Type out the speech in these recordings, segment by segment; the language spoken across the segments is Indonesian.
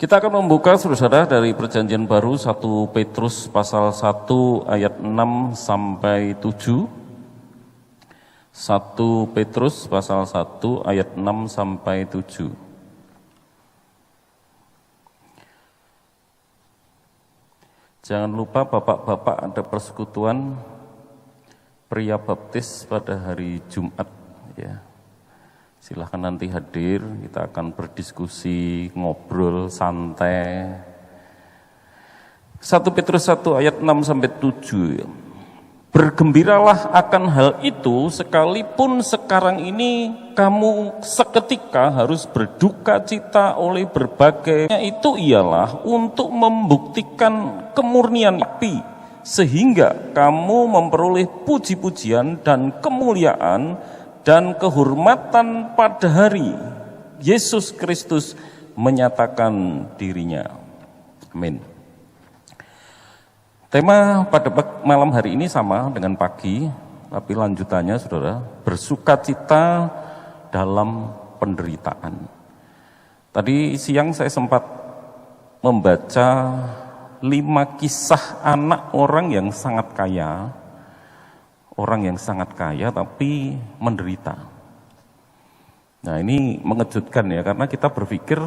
Kita akan membuka saudara dari Perjanjian Baru 1 Petrus pasal 1 ayat 6 sampai 7. 1 Petrus pasal 1 ayat 6 sampai 7. Jangan lupa bapak-bapak ada persekutuan pria baptis pada hari Jumat ya. Silahkan nanti hadir, kita akan berdiskusi, ngobrol, santai. 1 Petrus 1 ayat 6 sampai 7. Bergembiralah akan hal itu, sekalipun sekarang ini kamu seketika harus berduka cita oleh berbagai. Itu ialah untuk membuktikan kemurnian api, sehingga kamu memperoleh puji-pujian dan kemuliaan dan kehormatan pada hari Yesus Kristus menyatakan dirinya. Amin. Tema pada malam hari ini sama dengan pagi, tapi lanjutannya saudara, bersukacita dalam penderitaan. Tadi siang saya sempat membaca 5 kisah anak orang yang sangat kaya. Orang yang sangat kaya tapi menderita. Nah ini mengejutkan ya, karena kita berpikir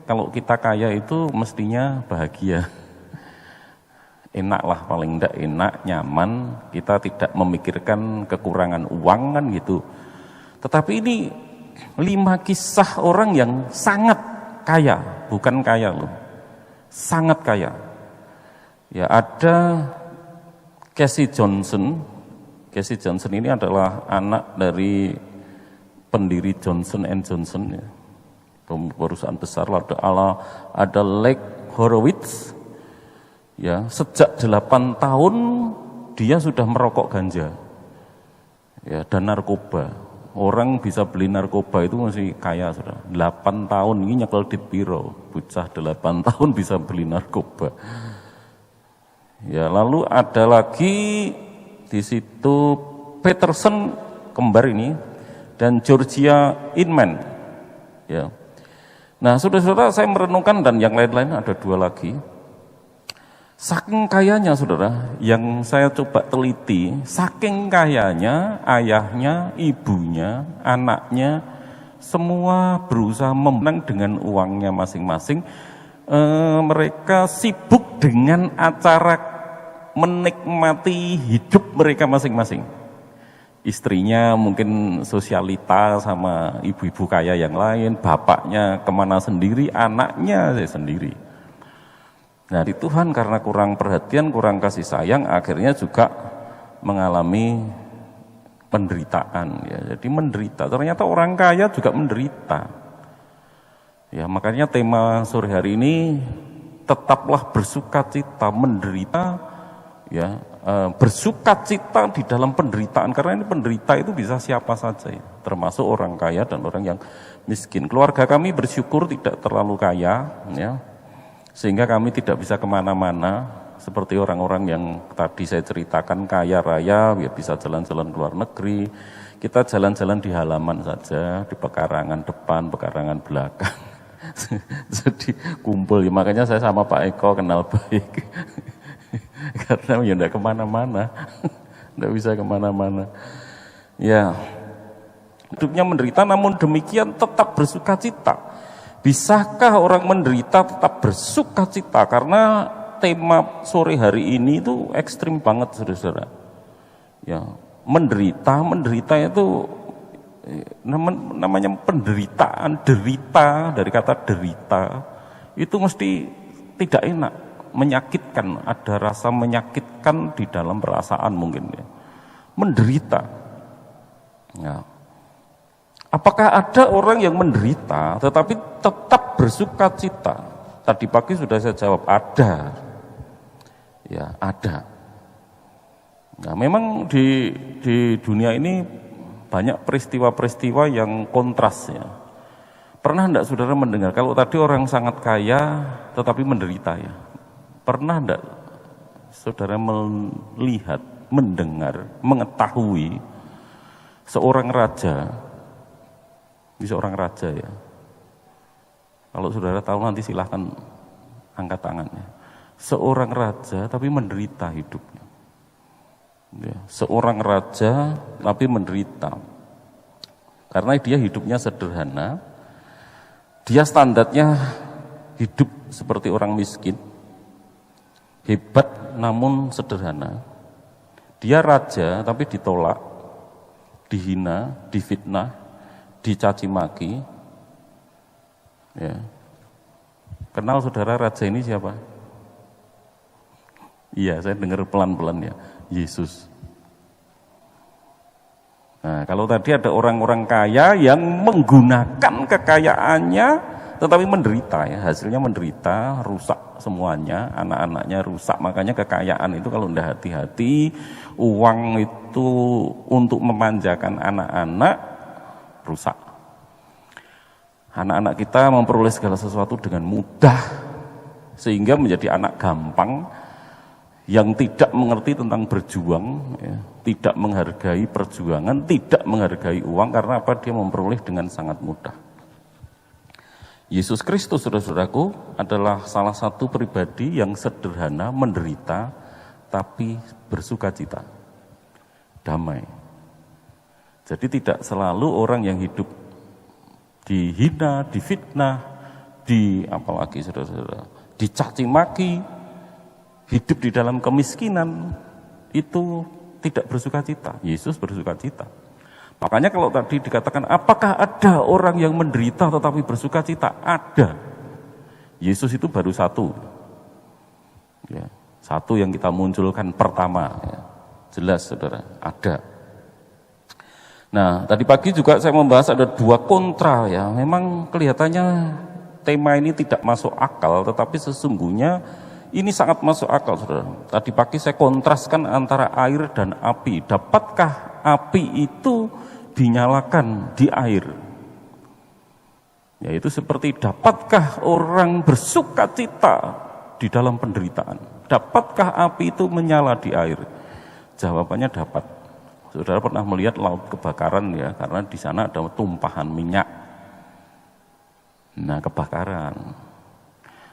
kalau kita kaya itu mestinya bahagia. Enak lah, paling enggak enak, nyaman, kita tidak memikirkan kekurangan uang kan gitu. Tetapi ini 5 kisah orang yang sangat kaya, bukan kaya loh, sangat kaya. Ya ada Casey Johnson. Casey Johnson ini adalah anak dari pendiri Johnson & Johnson ya. Perusahaan besar, ada Lake Horowitz ya, sejak 8 tahun dia sudah merokok ganja ya, dan narkoba. Orang bisa beli narkoba itu masih kaya sudah. 8 tahun ini nyekel di piro, bocah 8 tahun bisa beli narkoba. Ya, lalu ada lagi di situ Peterson kembar ini dan Georgia Inman. Ya. Nah, saudara-saudara, saya merenungkan dan yang lain-lain ada 2 lagi. Saking kayanya saudara, yang saya coba teliti, saking kayanya ayahnya, ibunya, anaknya, semua berusaha memenang dengan uangnya masing-masing. Mereka sibuk dengan acara menikmati hidup mereka masing-masing. Istrinya mungkin sosialita sama ibu-ibu kaya yang lain, bapaknya kemana sendiri, anaknya sendiri. Nah di Tuhan karena kurang perhatian, kurang kasih sayang, akhirnya juga mengalami penderitaan. Ya, jadi menderita, ternyata orang kaya juga menderita. Ya makanya tema sore hari ini, tetaplah bersukacita menderita. Ya, bersukacita di dalam penderitaan, karena ini penderita itu bisa siapa saja ya, termasuk orang kaya dan orang yang miskin. Keluarga kami bersyukur tidak terlalu kaya ya, sehingga kami tidak bisa kemana-mana seperti orang-orang yang tadi saya ceritakan kaya raya ya, bisa jalan-jalan ke luar negeri. Kita jalan-jalan di halaman saja, di pekarangan depan, pekarangan belakang. Jadi kumpul ya, makanya saya sama Pak Eko kenal baik. Karena ya enggak kemana-mana, enggak bisa kemana-mana. Ya, hidupnya menderita, namun demikian tetap bersukacita. Bisakah orang menderita tetap bersukacita? Karena tema sore hari ini itu ekstrim banget, saudara-saudara. Ya, menderita itu namanya penderitaan, derita, dari kata derita itu mesti tidak enak. Menyakitkan, ada rasa menyakitkan di dalam perasaan mungkin ya. Menderita. Ya. Apakah ada orang yang menderita tetapi tetap bersukacita? Tadi pagi sudah saya jawab, ada. Ya, ada. Nah, memang di dunia ini banyak peristiwa-peristiwa yang kontras ya. Pernah enggak saudara mendengar kalau tadi orang sangat kaya tetapi menderita ya? Pernah enggak saudara melihat, mendengar, mengetahui seorang raja, ya, Kalau saudara tahu nanti silahkan angkat tangannya. Seorang raja tapi menderita hidupnya. Ya, seorang raja tapi menderita. Karena dia hidupnya sederhana. Dia standarnya hidup seperti orang miskin. Hebat namun sederhana. Dia raja tapi ditolak, dihina, difitnah, dicaci maki. Ya. Kenal saudara raja ini siapa? Iya, saya dengar pelan-pelan ya, Yesus. Nah, kalau tadi ada orang-orang kaya yang menggunakan kekayaannya tetapi menderita ya, hasilnya menderita, rusak semuanya, anak-anaknya rusak. Makanya kekayaan itu kalau tidak hati-hati, uang itu untuk memanjakan anak-anak rusak. Anak-anak kita memperoleh segala sesuatu dengan mudah, sehingga menjadi anak gampang, yang tidak mengerti tentang berjuang, ya, tidak menghargai perjuangan, tidak menghargai uang, karena apa? Dia memperoleh dengan sangat mudah. Yesus Kristus, saudara-saudaraku, adalah salah satu pribadi yang sederhana, menderita, tapi bersukacita, damai. Jadi tidak selalu orang yang hidup dihina, difitnah, apalagi saudara-saudara, dicaci maki, hidup di dalam kemiskinan, itu tidak bersukacita. Yesus bersukacita. Makanya kalau tadi dikatakan, apakah ada orang yang menderita tetapi bersukacita? Ada. Yesus itu baru satu. Ya, satu yang kita munculkan pertama. Ya. Jelas saudara, ada. Nah, tadi pagi juga saya membahas ada dua kontra ya. Memang kelihatannya tema ini tidak masuk akal, tetapi sesungguhnya ini sangat masuk akal, saudara. Tadi pagi saya kontraskan antara air dan api. Dapatkah api itu dinyalakan di air? Yaitu seperti, dapatkah orang bersukacita di dalam penderitaan? Dapatkah api itu menyala di air? Jawabannya dapat. Saudara pernah melihat laut kebakaran ya, karena di sana ada tumpahan minyak. Nah, kebakaran.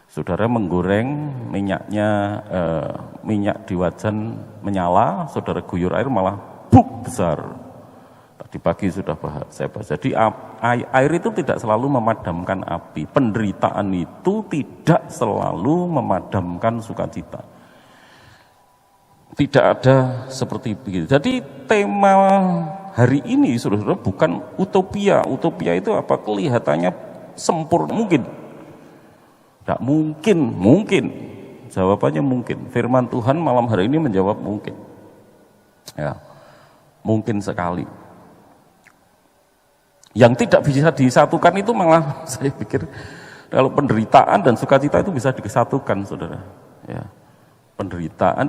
Saudara menggoreng minyaknya, minyak di wajan menyala, saudara guyur air malah buk besar. Tadi pagi sudah saya bahas. Jadi air itu tidak selalu memadamkan api. Penderitaan itu tidak selalu memadamkan sukacita. Tidak ada seperti begitu. Jadi tema hari ini saudara bukan utopia. Utopia itu apa? Kelihatannya sempurna mungkin. Tidak mungkin, mungkin. Jawabannya mungkin. Firman Tuhan malam hari ini menjawab mungkin. Ya, mungkin sekali. Yang tidak bisa disatukan itu malah saya pikir kalau penderitaan dan sukacita itu bisa disatukan, saudara. Ya, penderitaan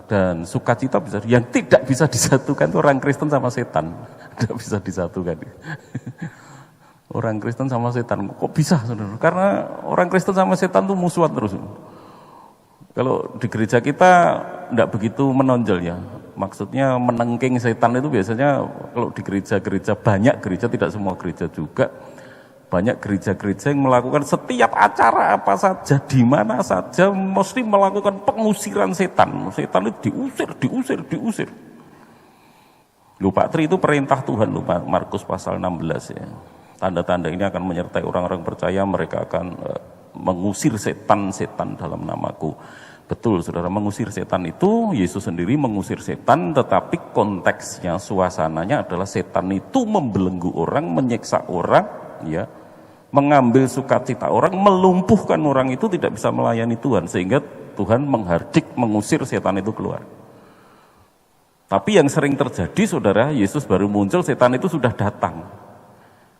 dan sukacita bisa. Yang tidak bisa disatukan itu orang Kristen sama setan. Tidak bisa disatukan. Orang Kristen sama setan, kok bisa saudara? Karena orang Kristen sama setan itu musuhan terus. Kalau di gereja kita tidak begitu menonjol ya. Maksudnya menengking setan itu biasanya kalau di gereja-gereja, banyak gereja, tidak semua gereja juga. Banyak gereja-gereja yang melakukan setiap acara apa saja, di mana saja, mesti melakukan pengusiran setan. Setan itu diusir. Loh Pak Tri, itu perintah Tuhan, loh, Markus pasal 16 ya. Tanda-tanda ini akan menyertai orang-orang percaya, mereka akan mengusir setan-setan dalam namaku. Betul saudara, mengusir setan itu, Yesus sendiri mengusir setan, tetapi konteksnya, suasananya adalah setan itu membelenggu orang, menyiksa orang, ya, mengambil sukacita orang, melumpuhkan orang itu tidak bisa melayani Tuhan, sehingga Tuhan menghardik, mengusir setan itu keluar. Tapi yang sering terjadi saudara, Yesus baru muncul, setan itu sudah datang.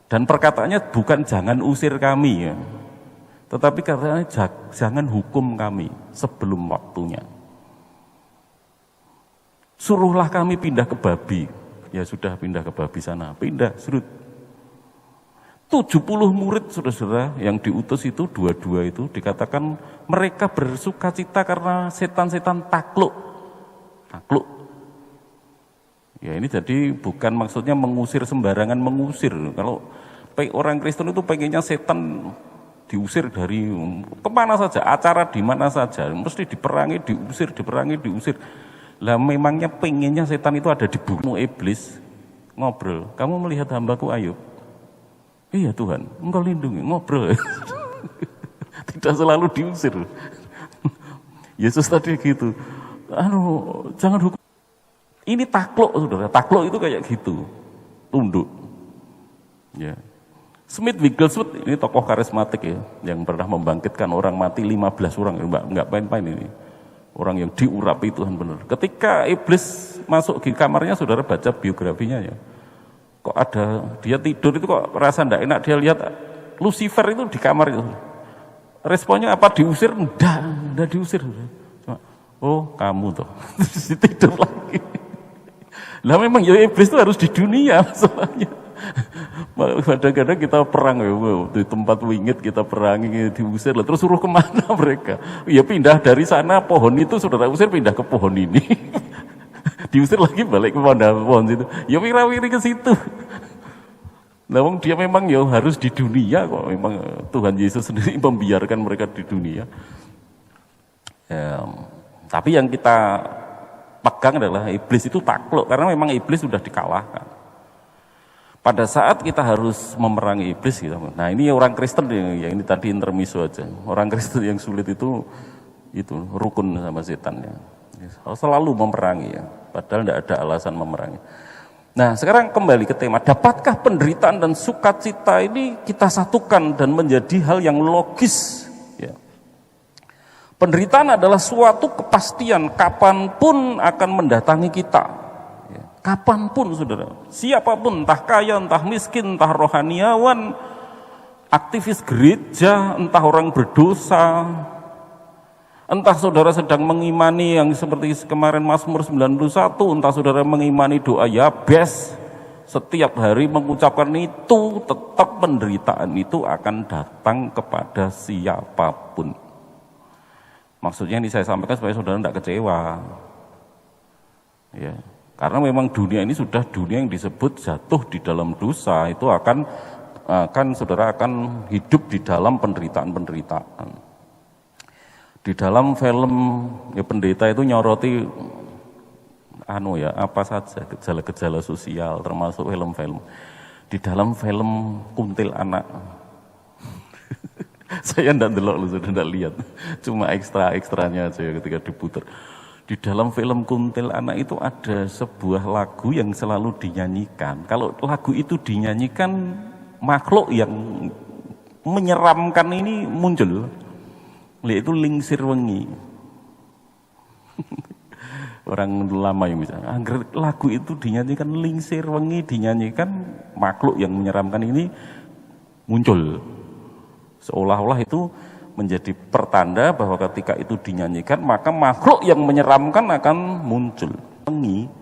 Dan perkataannya bukan jangan usir kami ya, tetapi katanya jangan hukum kami sebelum waktunya. Suruhlah kami pindah ke babi. Ya sudah, pindah ke babi sana, pindah, surut. 70 murid saudara yang diutus itu, dua-dua itu dikatakan mereka bersukacita karena setan-setan takluk. Ya ini jadi bukan maksudnya mengusir sembarangan mengusir. Kalau orang Kristen itu pengennya setan diusir dari kemana saja, acara di mana saja, mesti diperangi, diusir. Lah memangnya pengennya setan itu ada di bumi. Iblis ngobrol, kamu melihat hambaku Ayub? Iya Tuhan, engkau lindungi, ngobrol. Tidak selalu diusir. Yesus tadi gitu, jangan hukum. Ini takluk, saudara. Takluk itu kayak gitu, tunduk. Ya. Smith Wigglesworth ini tokoh karismatik ya, yang pernah membangkitkan orang mati 15 orang, enggak main-main ini. Orang yang diurapi Tuhan benar. Ketika iblis masuk di kamarnya, saudara baca biografinya ya. Kok ada, dia tidur itu kok rasa enggak enak, dia lihat Lucifer itu di kamar itu. Responnya apa? Diusir? Enggak diusir. Cuma, oh kamu tuh, tidur lagi. Lah memang ya iblis itu harus di dunia masalahnya. Kadang-kadang kita perang ya, di tempat wingit kita perangi, diusir lah. Terus suruh kemana mereka? Ya pindah dari sana, pohon itu saudara usir, pindah ke pohon ini. Diusir lagi balik ke pohon situ. Ya wira-wiri ke situ. Nah, dia memang ya harus di dunia kok. Memang Tuhan Yesus sendiri membiarkan mereka di dunia. Ya, tapi yang kita pegang adalah iblis itu takluk karena memang iblis sudah dikalahkan. Pada saat kita harus memerangi iblis gitu. Nah, ini orang Kristen ya ini tadi intermiso aja. Orang Kristen yang sulit itu rukun sama setan ya. Selalu memerangi ya. Padahal tidak ada alasan memerangi. Nah, sekarang kembali ke tema, dapatkah penderitaan dan sukacita ini kita satukan dan menjadi hal yang logis? Ya. Penderitaan adalah suatu kepastian kapanpun akan mendatangi kita. Ya. Kapanpun, saudara. Siapapun, entah kaya, entah miskin, entah rohaniawan, aktivis gereja, entah orang berdosa, entah saudara sedang mengimani yang seperti kemarin Mazmur 91, entah saudara mengimani doa Yabes, setiap hari mengucapkan itu, tetap penderitaan itu akan datang kepada siapapun. Maksudnya ini saya sampaikan supaya saudara tidak kecewa. Ya, karena memang dunia ini sudah dunia yang disebut jatuh di dalam dosa, itu akan saudara akan hidup di dalam penderitaan. Di dalam film ya pendeta itu nyoroti apa saja gejala-gejala sosial termasuk film-film. Di dalam film Kuntil Anak. Saya enggak delok lu sudah enggak lihat. Cuma ekstranya aja ketika diputar. Di dalam film Kuntil Anak itu ada sebuah lagu yang selalu dinyanyikan. Kalau lagu itu dinyanyikan, makhluk yang menyeramkan ini muncul. Yaitu lingsir wengi. Orang lama yang bisa. Lagu itu dinyanyikan lingsir wengi, dinyanyikan makhluk yang menyeramkan ini muncul. Seolah-olah itu menjadi pertanda bahwa ketika itu dinyanyikan maka makhluk yang menyeramkan akan muncul. Wengi,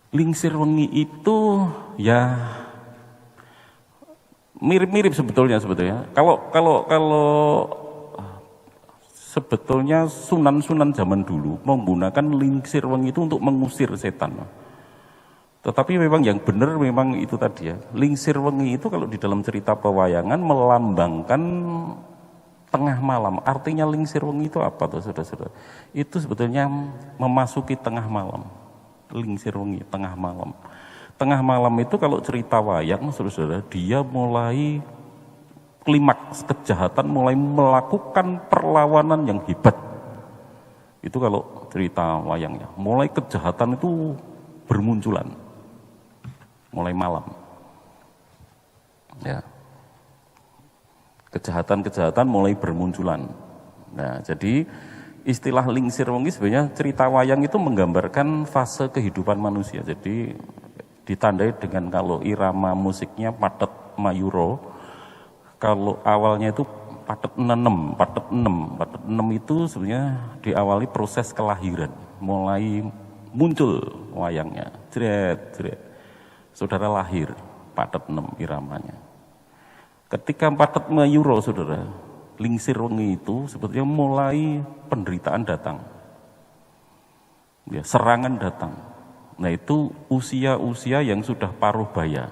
lingsir wengi itu ya mirip-mirip sebetulnya. Kalau sebetulnya sunan-sunan zaman dulu menggunakan lingsir wengi itu untuk mengusir setan. Tetapi memang yang benar memang itu tadi ya. Lingsir wengi itu kalau di dalam cerita pewayangan melambangkan tengah malam. Artinya lingsir wengi itu apa tuh saudara-saudara? Itu sebetulnya memasuki tengah malam. Lingsir wengi, tengah malam. Tengah malam itu kalau cerita wayang saudara-saudara, dia mulai klimaks kejahatan, mulai melakukan perlawanan yang hebat. Itu kalau cerita wayangnya. Mulai kejahatan itu bermunculan. Mulai malam. Ya. Kejahatan-kejahatan mulai bermunculan. Nah, jadi istilah lingsir wengi sebenarnya cerita wayang itu menggambarkan fase kehidupan manusia. Jadi ditandai dengan kalau irama musiknya patet mayuro. Kalau awalnya itu patet 6 itu sebenarnya diawali proses kelahiran, mulai muncul wayangnya, jret. Saudara lahir, patet 6 iramanya. Ketika patet mayuro saudara, lingsir wengi itu sebetulnya mulai penderitaan datang. Ya, serangan datang. Nah itu usia-usia yang sudah paruh baya.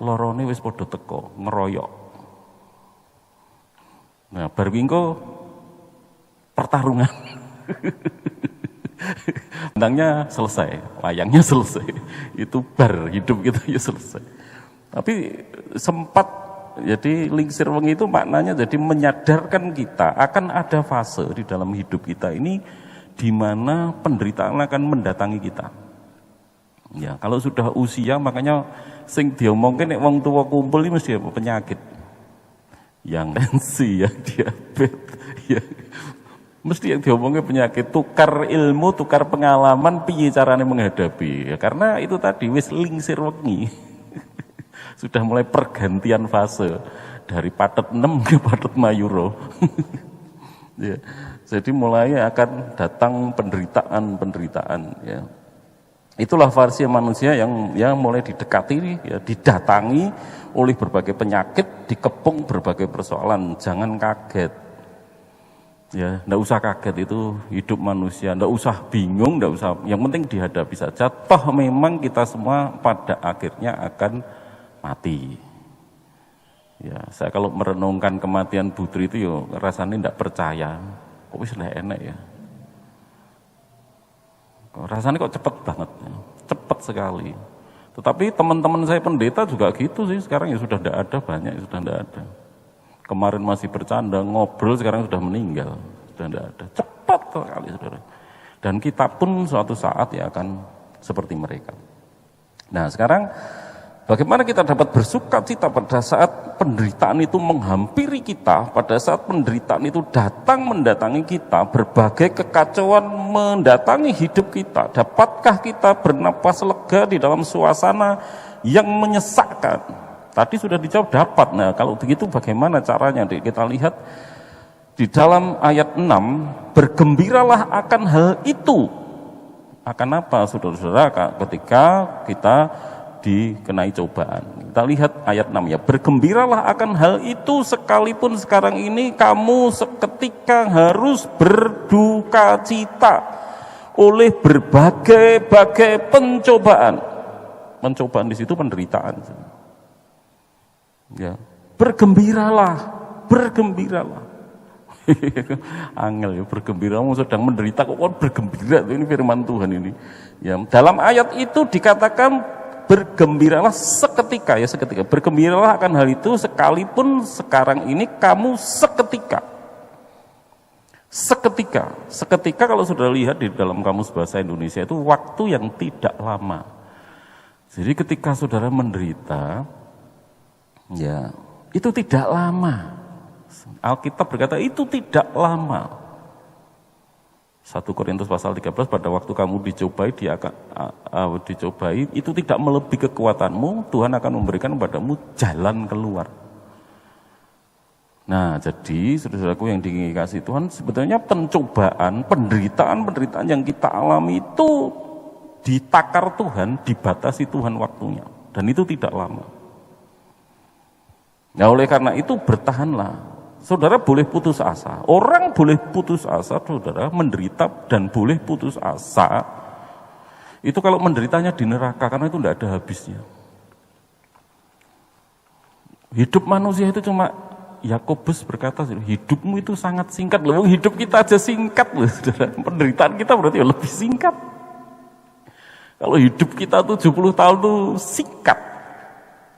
Lorone wis padha teko, ngeroyok. Nah, bar wingko pertarungan. Bentangnya selesai, wayangnya selesai. Itu bar hidup kita ya selesai. Tapi sempat jadi lingsir wengi itu maknanya jadi menyadarkan kita akan ada fase di dalam hidup kita ini di mana penderitaan akan mendatangi kita. Ya, kalau sudah usia makanya sing diomongke nek wong tua kumpul ini mesti apa? Penyakit. Yang tensi, yang diabetes, ya. Mesti yang diomongin penyakit, tukar ilmu, tukar pengalaman, piye caranya menghadapi. Ya, karena itu tadi wis lingsir wengi. Sudah mulai pergantian fase dari patet 6 ke patet mayuro. Ya. Jadi mulai akan datang penderitaan, ya. Itulah versi manusia yang mulai didekati, ya, didatangi oleh berbagai penyakit, dikepung berbagai persoalan. Jangan kaget. Ya, enggak usah kaget, itu hidup manusia, enggak usah bingung, enggak usah, yang penting dihadapi saja. Toh memang kita semua pada akhirnya akan mati. Ya, saya kalau merenungkan kematian Putri itu yo rasanya enggak percaya. Kok wis enak ya. Rasanya kok cepet banget, ya. Cepet sekali. Tetapi teman-teman saya pendeta juga gitu sih, sekarang ya sudah enggak ada, banyak sudah enggak ada. Kemarin masih bercanda, ngobrol, sekarang sudah meninggal. Sudah tidak ada. Cepat sekali, saudara. Dan kita pun suatu saat ya akan seperti mereka. Nah sekarang, bagaimana kita dapat bersuka cita pada saat penderitaan itu menghampiri kita, pada saat penderitaan itu datang mendatangi kita, berbagai kekacauan mendatangi hidup kita. Dapatkah kita bernapas lega di dalam suasana yang menyesakkan? Tadi sudah dijawab dapat. Nah, kalau begitu bagaimana caranya? Kita lihat di dalam ayat 6, bergembiralah akan hal itu. Akan apa, saudara-saudara, ketika kita dikenai cobaan? Kita lihat ayat 6 ya. Bergembiralah akan hal itu sekalipun sekarang ini kamu seketika harus berduka cita oleh berbagai-bagai pencobaan. Pencobaan di situ penderitaan. Ya, bergembiralah. Angel ya, bergembira, sedang menderita kok bergembira, ini firman Tuhan ini. Ya, dalam ayat itu dikatakan bergembiralah seketika, ya seketika. Bergembiralah akan hal itu sekalipun sekarang ini kamu seketika. Seketika kalau sudah lihat di dalam kamus bahasa Indonesia itu waktu yang tidak lama. Jadi ketika saudara menderita, ya, itu tidak lama. Alkitab berkata itu tidak lama. 1 Korintus pasal 13, pada waktu kamu dicobai, dicobai, itu tidak melebihi kekuatanmu, Tuhan akan memberikan padamu jalan keluar. Nah, jadi saudaraku yang dikasihi Tuhan, sebetulnya pencobaan, penderitaan yang kita alami itu ditakar Tuhan, dibatasi Tuhan waktunya, dan itu tidak lama. Nah, oleh karena itu bertahanlah. Saudara boleh putus asa. Orang boleh putus asa, saudara, menderita dan boleh putus asa. Itu kalau menderitanya di neraka, karena itu tidak ada habisnya. Hidup manusia itu cuma, Yakobus berkata, hidupmu itu sangat singkat. Loh, hidup kita aja singkat loh, saudara. Penderitaan kita berarti lebih singkat. Kalau hidup kita 70 tahun itu singkat.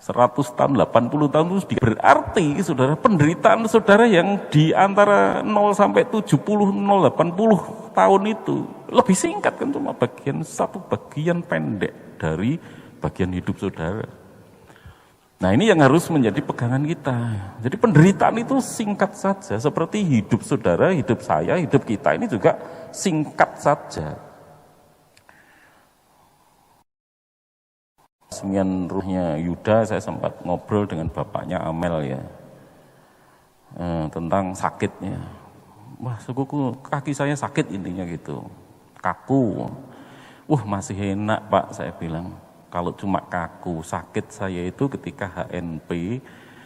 100 tahun, 80 tahun itu berarti saudara penderitaan saudara yang di antara 0 sampai 70, 0, 80 tahun itu lebih singkat kan, cuma satu bagian pendek dari bagian hidup saudara. Nah ini yang harus menjadi pegangan kita. Jadi penderitaan itu singkat saja, seperti hidup saudara, hidup saya, hidup kita ini juga singkat saja. Semian ruhnya Yuda, saya sempat ngobrol dengan bapaknya Amel ya, tentang sakitnya. Wah, sukuku kaki saya sakit intinya gitu, kaku. Wah, masih enak Pak, saya bilang. Kalau cuma kaku, sakit saya itu ketika HNP,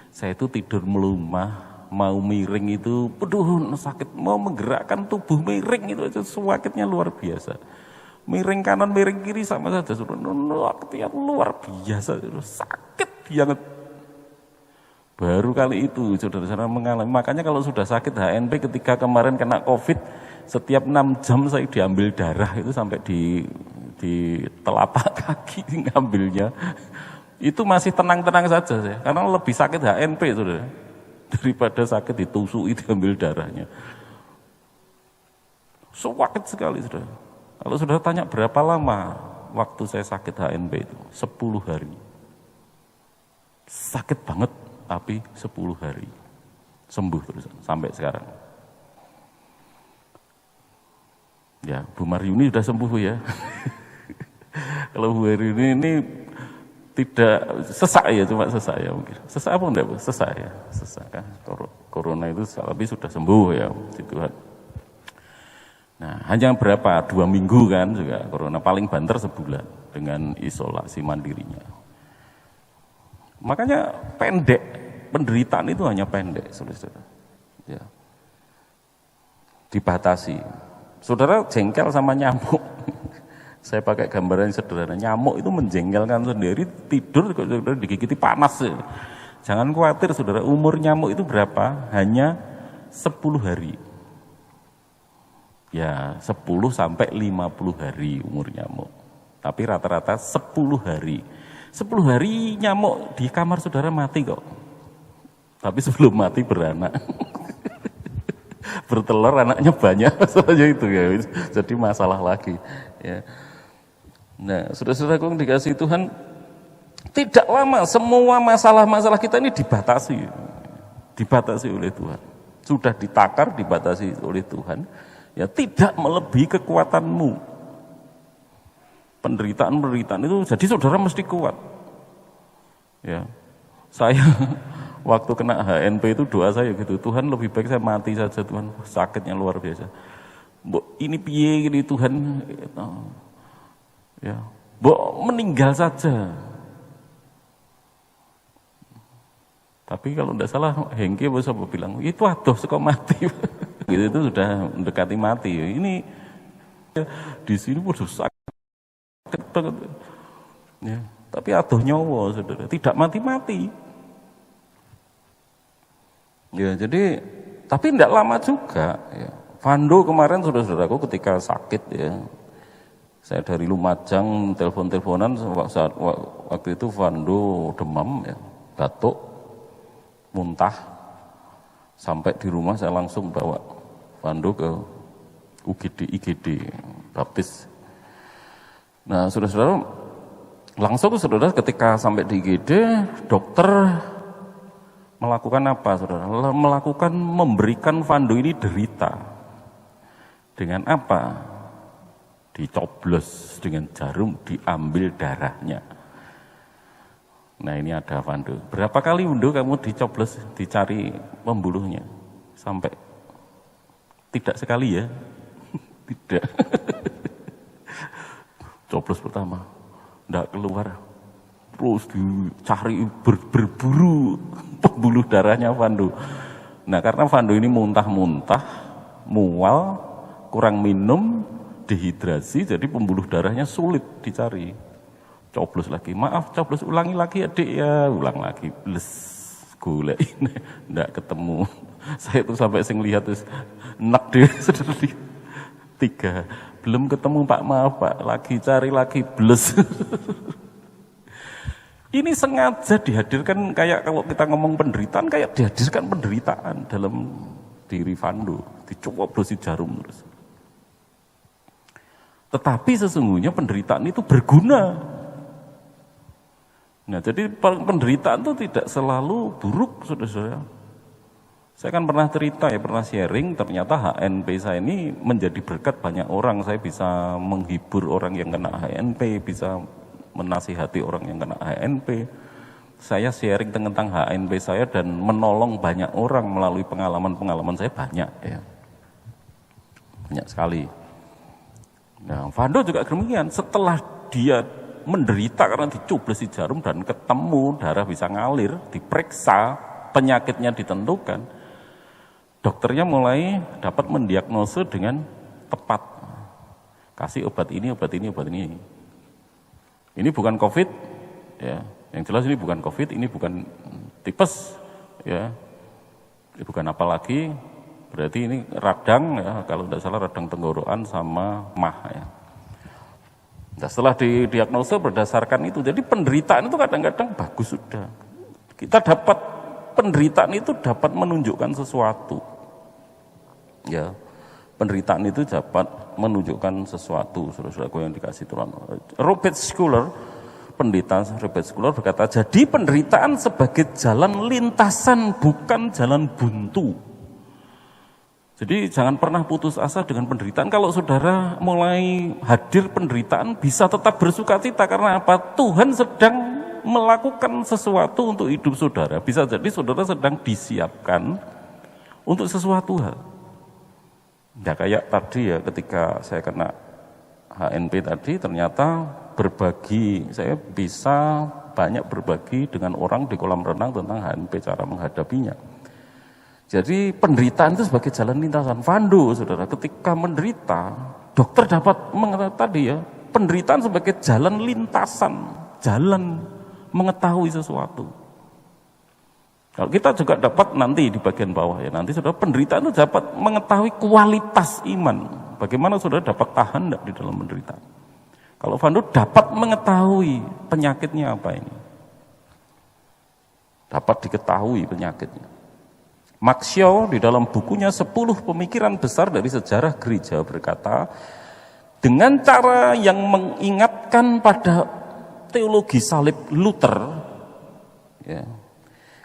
saya itu tidur melumah, mau miring itu, aduh sakit, mau menggerakkan tubuh miring itu sakitnya luar biasa. Miring kanan, miring kiri sama saja, sudah luar biasa, sakit banget. Baru kali itu saudara-saudara mengalami. Makanya kalau sudah sakit HNP ketika kemarin kena COVID, setiap 6 jam saya diambil darah itu sampai di telapak kaki ngambilnya. Itu masih tenang-tenang saja saya, karena lebih sakit HNP saudara daripada sakit ditusui diambil darahnya. Sakit sekali saudara. Kalau saudara tanya berapa lama waktu saya sakit HNP itu, 10 hari. Sakit banget, tapi 10 hari. Sembuh terus sampai sekarang. Ya, Bu Maryuni sudah sembuh ya. Kalau Bu Maryuni ini tidak sesak ya, cuma sesak ya mungkin. Sesak apa enggak, Bu? Sesak ya, sesak kan. Corona itu tapi sudah sembuh ya, puji Tuhan. Nah, hanya berapa? 2 minggu kan juga corona, paling banter sebulan dengan isolasi mandirinya. Makanya pendek, penderitaan itu hanya pendek, saudara-saudara. Ya. Dibatasi. Saudara jengkel sama nyamuk. Saya pakai gambaran sederhana, nyamuk itu menjengkelkan sendiri, tidur kalau saudara digigiti panas. Jangan khawatir saudara, umur nyamuk itu berapa? Hanya 10 hari. Ya 10 sampai 50 hari umur nyamuk. Tapi rata-rata 10 hari. 10 hari nyamuk di kamar saudara mati kok. Tapi sebelum mati beranak. Bertelur anaknya banyak, saja itu ya. Jadi masalah lagi. Ya. Nah, saudara-saudara yang dikasih Tuhan, tidak lama semua masalah-masalah kita ini dibatasi oleh Tuhan. Sudah ditakar, dibatasi oleh Tuhan. Ya tidak melebihi kekuatanmu. Penderitaan itu, jadi saudara mesti kuat. Ya, saya waktu kena HNP itu doa saya gitu, Tuhan lebih baik saya mati saja Tuhan, sakitnya luar biasa. Ini piye gini Tuhan, ya, meninggal saja. Tapi kalau tidak salah Hengki bisa bilang itu aduh suka mati. Gitu itu sudah mendekati mati. Ini di sini pun sakit banget. Ya, tapi aduh nyawa saudara, tidak mati-mati. Ya, jadi tapi tidak lama juga. Ya. Vando kemarin saudara-saudaraku ketika sakit ya, saya dari Lumajang telepon-teleponan saat waktu itu Vando demam ya, batuk, muntah, sampai di rumah saya langsung bawa Vando ke IGD Baptis. Nah, saudara-saudara, langsung saudara ketika sampai di IGD, dokter melakukan apa, saudara? Melakukan memberikan Vando ini derita. Dengan apa? Dicoblos dengan jarum, diambil darahnya. Nah, ini ada Vando. Berapa kali Vando kamu dicoblos, dicari pembuluhnya? Sampai tidak sekali ya? Tidak. Coblos pertama, tidak keluar. Terus dicari berburu pembuluh darahnya Vando. Nah, karena Vando ini muntah-muntah, mual, kurang minum, dehidrasi, jadi pembuluh darahnya sulit dicari. Coblos lagi, maaf coblos ulangi lagi adik ya, ulang lagi, bles, golek ini, enggak ketemu. Saya tuh sampai sing lihat terus enak deh, sedih. 3, belum ketemu Pak, maaf Pak, lagi cari lagi, bles. Ini sengaja dihadirkan kayak kalau kita ngomong penderitaan, kayak dihadirkan penderitaan dalam diri Vando, dicoblosi jarum terus. Tetapi sesungguhnya penderitaan itu berguna. Nah, jadi penderitaan itu tidak selalu buruk, saudara-saudara. Saya kan pernah cerita ya, pernah sharing, ternyata HNP saya ini menjadi berkat banyak orang. Saya bisa menghibur orang yang kena HNP, bisa menasihati orang yang kena HNP. Saya sharing tentang HNP saya dan menolong banyak orang melalui pengalaman-pengalaman saya banyak ya. Banyak sekali. Nah, Vando juga demikian. Setelah dia menderita karena dicoblosi jarum dan ketemu darah bisa ngalir, diperiksa, penyakitnya ditentukan, dokternya mulai dapat mendiagnosa dengan tepat. Kasih obat ini, obat ini, obat ini. Ini bukan COVID, ya. Yang jelas ini bukan COVID, ini bukan tipes, ya. Bukan apa lagi, berarti ini radang ya, kalau tidak salah radang tenggorokan sama mah ya. Nah, setelah didiagnosa berdasarkan itu, jadi penderitaan itu kadang-kadang bagus sudah. Kita dapat penderitaan itu dapat menunjukkan sesuatu. Ya, penderitaan itu dapat menunjukkan sesuatu, saudara-saudaraku yang dikasih Tuhan. Robert Schuller, pendeta Robert Schuller berkata, jadi penderitaan sebagai jalan lintasan, bukan jalan buntu. Jadi jangan pernah putus asa dengan penderitaan. Kalau saudara mulai hadir penderitaan, bisa tetap bersuka cita. Karena apa? Tuhan sedang melakukan sesuatu untuk hidup saudara. Bisa jadi saudara sedang disiapkan untuk sesuatu hal. Ya kayak tadi ya, ketika saya kena HNP tadi, ternyata berbagi, saya bisa banyak berbagi dengan orang di kolam renang tentang HNP, cara menghadapinya. Jadi penderitaan itu sebagai jalan lintasan. Vando, saudara, ketika menderita, dokter dapat mengatakan tadi ya, penderitaan sebagai jalan lintasan, jalan mengetahui sesuatu. Kalau kita juga dapat nanti di bagian bawah ya, nanti saudara penderitaan itu dapat mengetahui kualitas iman. Bagaimana saudara dapat tahan enggak di dalam penderitaan. Kalau Vando dapat mengetahui penyakitnya apa ini. Dapat diketahui penyakitnya. Max Shaw di dalam bukunya 10 pemikiran besar dari sejarah gereja berkata, dengan cara yang mengingatkan pada teologi salib Luther, ya,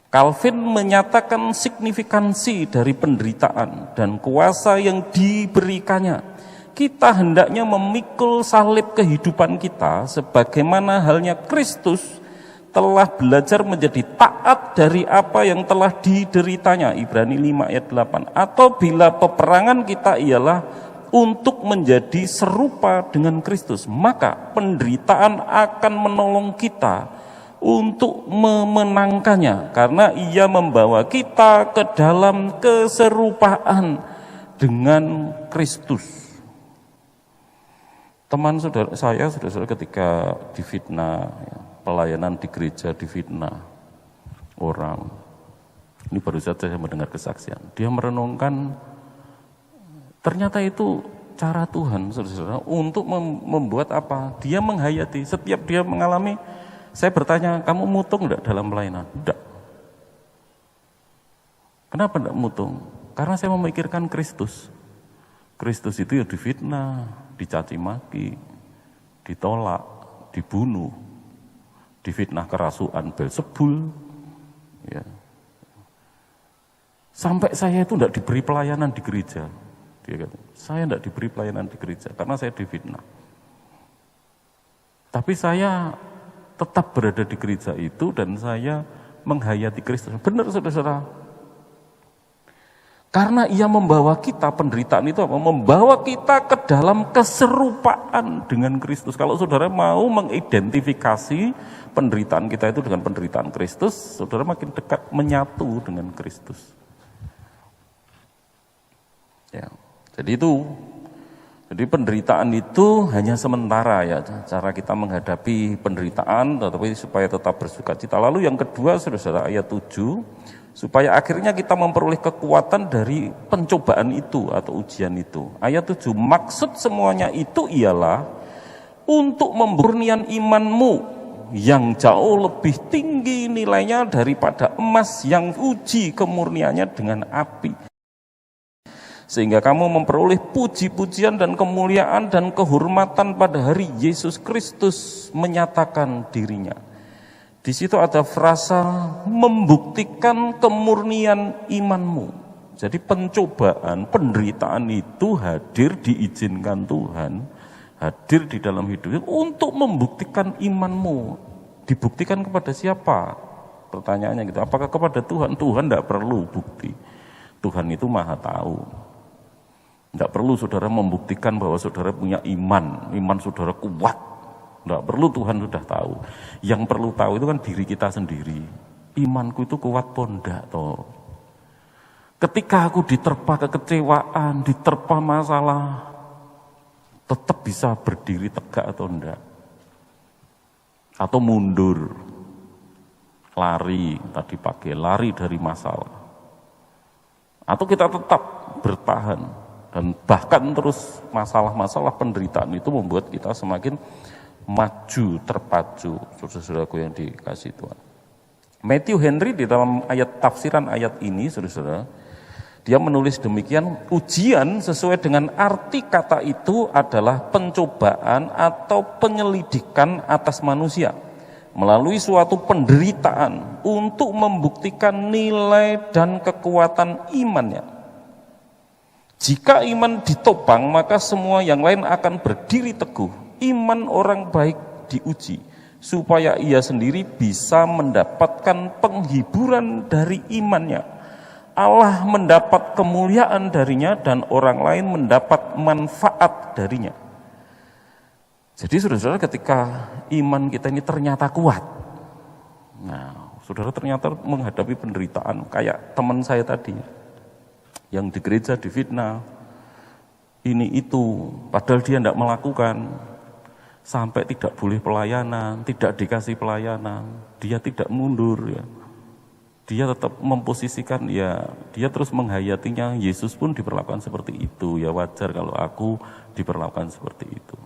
Calvin menyatakan signifikansi dari penderitaan dan kuasa yang diberikannya. Kita hendaknya memikul salib kehidupan kita sebagaimana halnya Kristus telah belajar menjadi taat dari apa yang telah dideritanya, Ibrani 5 ayat 8. Atau bila peperangan kita ialah untuk menjadi serupa dengan Kristus, maka penderitaan akan menolong kita untuk memenangkannya, karena ia membawa kita ke dalam keserupaan dengan Kristus. Teman saudara saya, saudara-saudara, ketika difitnah, ya, pelayanan di gereja difitnah orang. Ini baru saja saya mendengar kesaksian. Dia merenungkan ternyata itu cara Tuhan, saudara-saudara, untuk membuat apa? Dia menghayati. Setiap dia mengalami, saya bertanya, kamu mutung enggak dalam pelayanan? Enggak. Kenapa enggak mutung? Karena saya memikirkan Kristus. Kristus itu ya difitnah, dicaci maki, ditolak, dibunuh, difitnah kerasukan Belzebul, ya. Sampai saya itu tidak diberi pelayanan di gereja. Dia kata, saya tidak diberi pelayanan di gereja karena saya difitnah. Tapi saya tetap berada di gereja itu dan saya menghayati Kristus. Benar saudara-saudara. Karena ia membawa kita, penderitaan itu apa? Membawa kita ke dalam keserupaan dengan Kristus. Kalau saudara mau mengidentifikasi penderitaan kita itu dengan penderitaan Kristus, saudara makin dekat menyatu dengan Kristus. Ya, jadi penderitaan itu hanya sementara ya, cara kita menghadapi penderitaan, tetapi supaya tetap bersuka cita. Lalu yang kedua, saudara, ayat 7, supaya akhirnya kita memperoleh kekuatan dari pencobaan itu atau ujian itu. Ayat 7, maksud semuanya itu ialah untuk memurnikan imanmu yang jauh lebih tinggi nilainya daripada emas yang uji kemurniannya dengan api. Sehingga kamu memperoleh puji-pujian dan kemuliaan dan kehormatan pada hari Yesus Kristus menyatakan dirinya. Di situ ada frasa membuktikan kemurnian imanmu. Jadi pencobaan, penderitaan itu hadir, diizinkan Tuhan, hadir di dalam hidup untuk membuktikan imanmu. Dibuktikan kepada siapa? Pertanyaannya gitu. Apakah kepada Tuhan? Tuhan tidak perlu bukti. Tuhan itu maha tahu. Tidak perlu saudara membuktikan bahwa saudara punya iman saudara kuat. Tidak perlu, Tuhan sudah tahu. Yang perlu tahu itu kan diri kita sendiri. Imanku itu kuat pun enggak toh. Ketika aku diterpa kekecewaan, diterpa masalah, tetap bisa berdiri tegak atau enggak? Atau mundur? lari tadi pagi, lari dari masalah. Atau kita tetap bertahan dan bahkan terus masalah-masalah penderitaan itu membuat kita semakin maju, terpacu, saudara-saudaraku yang dikasihi Tuhan. Matthew Henry di dalam tafsiran ayat ini, saudara-saudara, dia menulis demikian, ujian sesuai dengan arti kata itu adalah pencobaan atau penyelidikan atas manusia melalui suatu penderitaan untuk membuktikan nilai dan kekuatan imannya. Jika iman ditopang, maka semua yang lain akan berdiri teguh. Iman orang baik diuji, supaya ia sendiri bisa mendapatkan penghiburan dari imannya. Allah mendapat kemuliaan darinya dan orang lain mendapat manfaat darinya. Jadi saudara-saudara, ketika iman kita ini ternyata kuat, nah saudara ternyata menghadapi penderitaan kayak teman saya tadi yang di gereja difitnah ini itu, padahal dia tidak melakukan, sampai tidak boleh pelayanan, tidak dikasih pelayanan, dia tidak mundur ya. Dia tetap memposisikan ya, dia terus menghayatinya, Yesus pun diperlakukan seperti itu, ya wajar kalau aku diperlakukan seperti itu.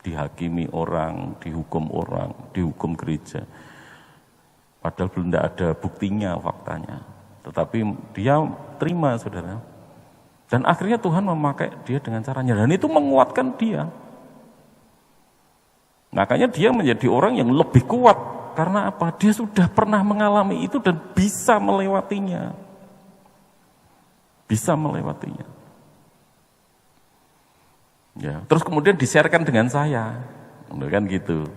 Dihakimi orang, dihukum gereja. Padahal belum ada buktinya, faktanya. Tetapi dia terima, saudara. Dan akhirnya Tuhan memakai dia dengan caranya, dan itu menguatkan dia. Makanya dia menjadi orang yang lebih kuat. Karena apa? Dia sudah pernah mengalami itu dan bisa melewatinya. Bisa melewatinya. Ya, terus kemudian di-share-kan dengan saya. Kan gitu.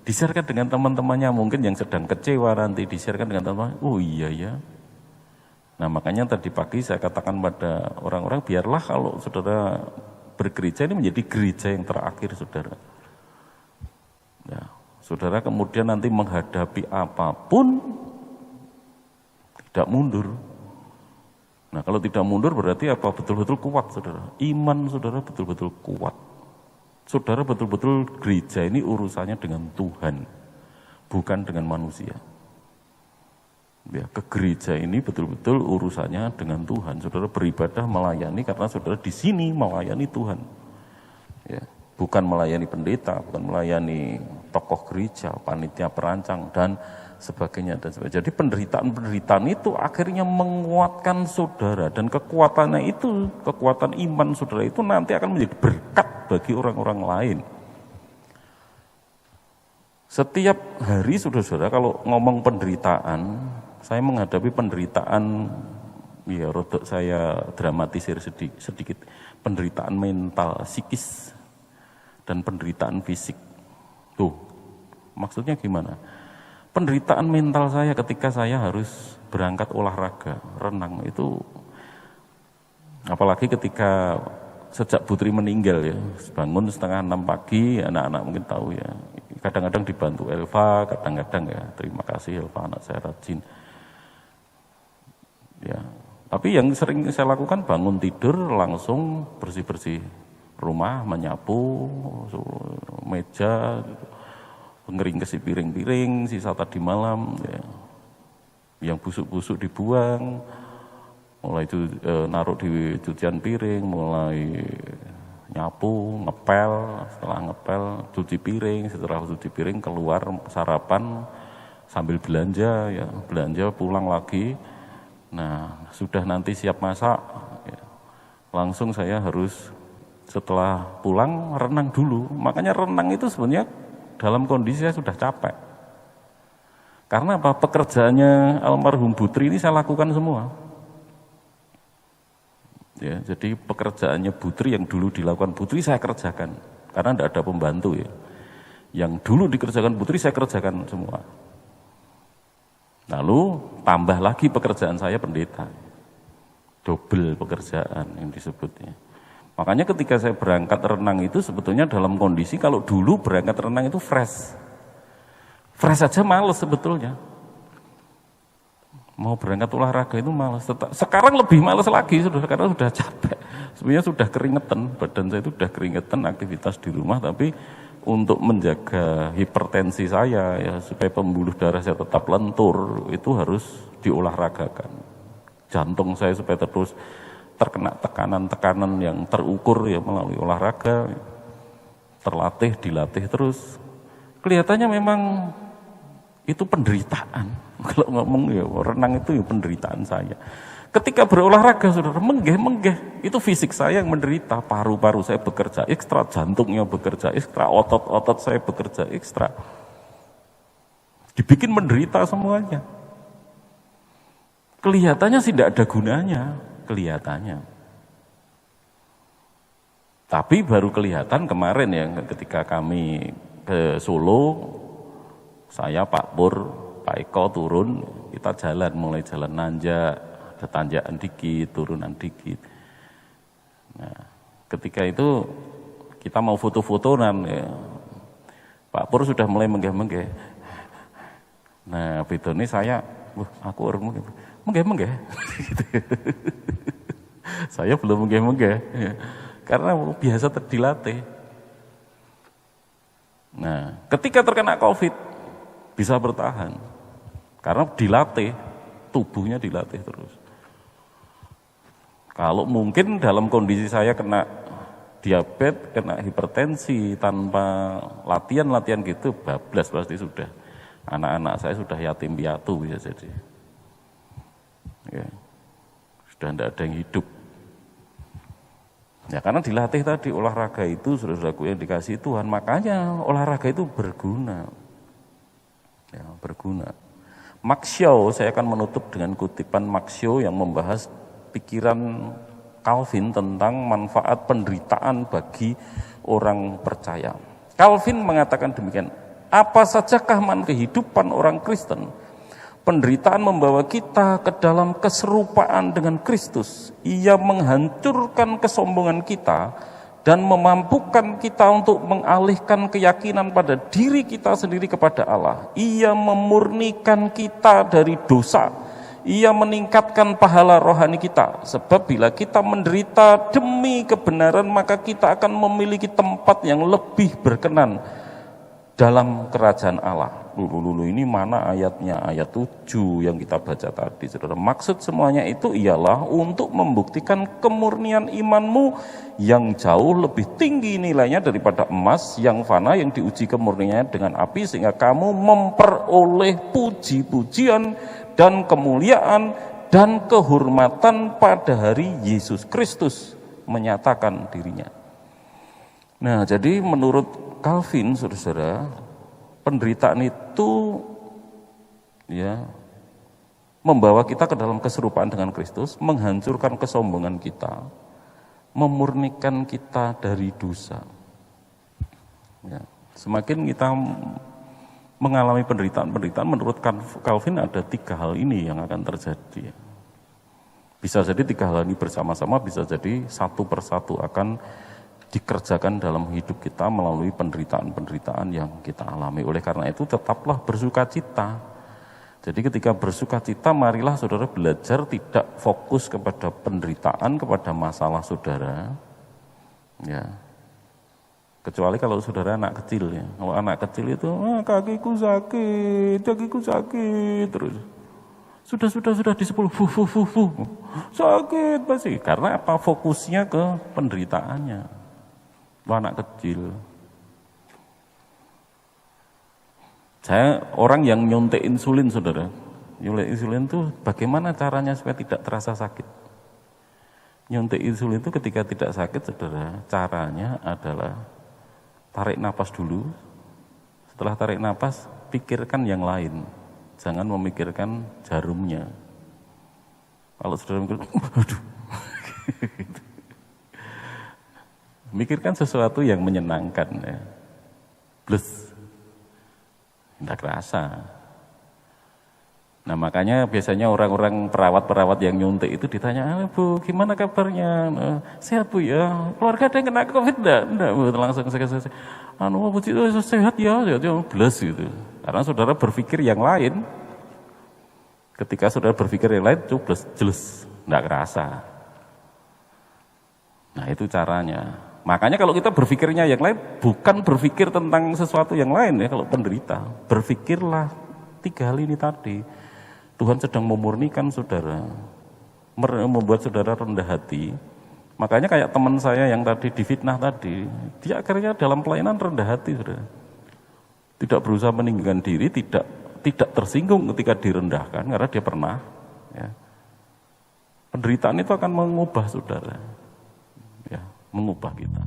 Di-share-kan dengan teman-temannya mungkin yang sedang kecewa nanti, di-share-kan dengan teman-teman. Oh iya ya. Nah, makanya tadi pagi saya katakan pada orang-orang, biarlah kalau saudara bergereja ini menjadi gereja yang terakhir, saudara. Ya, saudara kemudian nanti menghadapi apapun tidak mundur. Nah, kalau tidak mundur berarti apa? Betul-betul kuat, saudara. Iman saudara betul-betul kuat. Saudara betul-betul gereja ini urusannya dengan Tuhan, bukan dengan manusia. Ya, ke gereja ini betul-betul urusannya dengan Tuhan. Saudara beribadah melayani karena saudara di sini melayani Tuhan. Ya, bukan melayani pendeta, bukan melayani tokoh gereja, panitia perancang dan sebagainya dan sebagainya. Jadi penderitaan itu akhirnya menguatkan saudara, dan kekuatannya itu, kekuatan iman saudara itu nanti akan menjadi berkat bagi orang-orang lain. Setiap hari saudara-saudara kalau ngomong penderitaan, saya menghadapi penderitaan, ya rodok saya dramatisir sedikit, penderitaan mental, psikis, dan penderitaan fisik. Tuh, maksudnya gimana? Penderitaan mental saya ketika saya harus berangkat olahraga, renang itu, apalagi ketika sejak Putri meninggal ya, bangun 5:30 pagi, anak-anak mungkin tahu ya, kadang-kadang dibantu Elva, kadang-kadang ya, terima kasih Elva, anak saya rajin. Ya, tapi yang sering saya lakukan bangun tidur langsung bersih-bersih rumah, menyapu meja, ngeringkesi piring-piring sisa tadi malam, ya. Yang busuk-busuk dibuang, mulai itu naruh di cucian piring, mulai nyapu, ngepel, setelah ngepel cuci piring, setelah cuci piring keluar sarapan sambil belanja, ya belanja pulang lagi. Nah sudah nanti siap masak, ya. Langsung saya harus setelah pulang renang dulu. Makanya renang itu sebenarnya dalam kondisi saya sudah capek. Karena apa? Pekerjaannya almarhum Putri ini saya lakukan semua. Ya, jadi pekerjaannya Putri yang dulu dilakukan Putri saya kerjakan. Karena tidak ada pembantu ya. Yang dulu dikerjakan Putri saya kerjakan semua. Lalu tambah lagi pekerjaan saya pendeta. Double pekerjaan yang disebutnya. Makanya ketika saya berangkat renang itu sebetulnya dalam kondisi kalau dulu berangkat renang itu fresh. Fresh aja males sebetulnya. Mau berangkat olahraga itu males. Sekarang lebih males lagi, karena sudah capek. Sebenarnya sudah keringetan, badan saya itu sudah keringetan aktivitas di rumah, tapi untuk menjaga hipertensi saya ya supaya pembuluh darah saya tetap lentur itu harus diolahragakan. Jantung saya supaya terus terkena tekanan-tekanan yang terukur ya melalui olahraga, terlatih, dilatih terus. Kelihatannya memang itu penderitaan. Kalau ngomong ya renang itu ya penderitaan saya. Ketika berolahraga saudara, menggeh, itu fisik saya yang menderita, paru-paru saya bekerja ekstra, jantungnya bekerja ekstra, otot-otot saya bekerja ekstra. Dibikin menderita semuanya. Kelihatannya sih tidak ada gunanya, kelihatannya. Tapi baru kelihatan kemarin ya, ketika kami ke Solo, saya Pak Pur, Pak Eko turun, kita jalan, mulai jalan nanjak, ada tanjakan dikit, turunan dikit. Nah, ketika itu kita mau foto-fotoan ya. Pak Pur sudah mulai menggeh-menggeh. Nah, bedone saya, aku orang menggeh-menggeh. Saya belum menggeh-menggeh ya. Karena biasa dilatih. Nah, ketika terkena COVID bisa bertahan. Karena dilatih, tubuhnya dilatih terus. Kalau mungkin dalam kondisi saya kena diabetes, kena hipertensi tanpa latihan gitu, bablas pasti sudah. Anak-anak saya sudah yatim piatu bisa jadi. Ya, sudah tidak ada yang hidup. Ya karena dilatih tadi, olahraga itu saudaraku yang dikasih Tuhan, makanya olahraga itu berguna. Ya, berguna. Max Shaw, saya akan menutup dengan kutipan Max Shaw yang membahas pikiran Calvin tentang manfaat penderitaan bagi orang percaya. Calvin mengatakan demikian, apa sajakah kehidupan orang Kristen? Penderitaan membawa kita ke dalam keserupaan dengan Kristus. Ia menghancurkan kesombongan kita dan memampukan kita untuk mengalihkan keyakinan pada diri kita sendiri kepada Allah. Ia memurnikan kita dari dosa. Ia meningkatkan pahala rohani kita. Sebab bila kita menderita demi kebenaran, maka kita akan memiliki tempat yang lebih berkenan dalam kerajaan Allah. Lulu ini mana ayatnya? Ayat 7 yang kita baca tadi, saudara. Maksud semuanya itu ialah untuk membuktikan kemurnian imanmu yang jauh lebih tinggi nilainya daripada emas yang fana, yang diuji kemurniannya dengan api, sehingga kamu memperoleh puji-pujian dan kemuliaan dan kehormatan pada hari Yesus Kristus menyatakan dirinya. Nah, jadi menurut Calvin, saudara, penderitaan itu ya membawa kita ke dalam keserupaan dengan Kristus, menghancurkan kesombongan kita, memurnikan kita dari dosa. Ya, semakin kita mengalami penderitaan, menurut Calvin ada 3 hal ini yang akan terjadi. Bisa jadi 3 hal ini bersama-sama, bisa jadi satu persatu akan dikerjakan dalam hidup kita melalui penderitaan-penderitaan yang kita alami. Oleh karena itu tetaplah bersukacita. Jadi ketika bersukacita, marilah saudara belajar tidak fokus kepada penderitaan, kepada masalah saudara. Ya. Kecuali kalau saudara anak kecil ya. Kalau anak kecil itu kakiku sakit terus. Sudah di 10 sakit pasti. Karena apa? Fokusnya ke penderitaannya. Anak kecil. Saya orang yang nyuntik insulin, saudara. Nyuntik insulin itu bagaimana caranya supaya tidak terasa sakit? Nyuntik insulin itu ketika tidak sakit, saudara, caranya adalah tarik napas dulu. Setelah tarik napas, pikirkan yang lain. Jangan memikirkan jarumnya. Kalau saudara mikir, aduh. Mikirkan sesuatu yang menyenangkan ya. Plus. Tidak kerasa. Nah makanya biasanya orang-orang perawat-perawat yang nyuntik itu ditanya, Bu gimana kabarnya? Sehat Bu ya? Keluarga ada yang kena COVID enggak? Bu, langsung sehat. Bu sehat ya, belas gitu. Karena saudara berpikir yang lain. Ketika saudara berpikir yang lain, jelas, enggak kerasa. Nah itu caranya. Makanya kalau kita berpikirnya yang lain, bukan berpikir tentang sesuatu yang lain ya kalau penderita. Berpikirlah 3 hal ini tadi. Tuhan sedang memurnikan saudara, membuat saudara rendah hati. Makanya kayak teman saya yang tadi difitnah tadi, dia akhirnya dalam pelayanan rendah hati saudara. Tidak berusaha meninggikan diri, tidak tersinggung ketika direndahkan karena dia pernah. Ya. Penderitaan itu akan mengubah saudara. Ya, mengubah kita.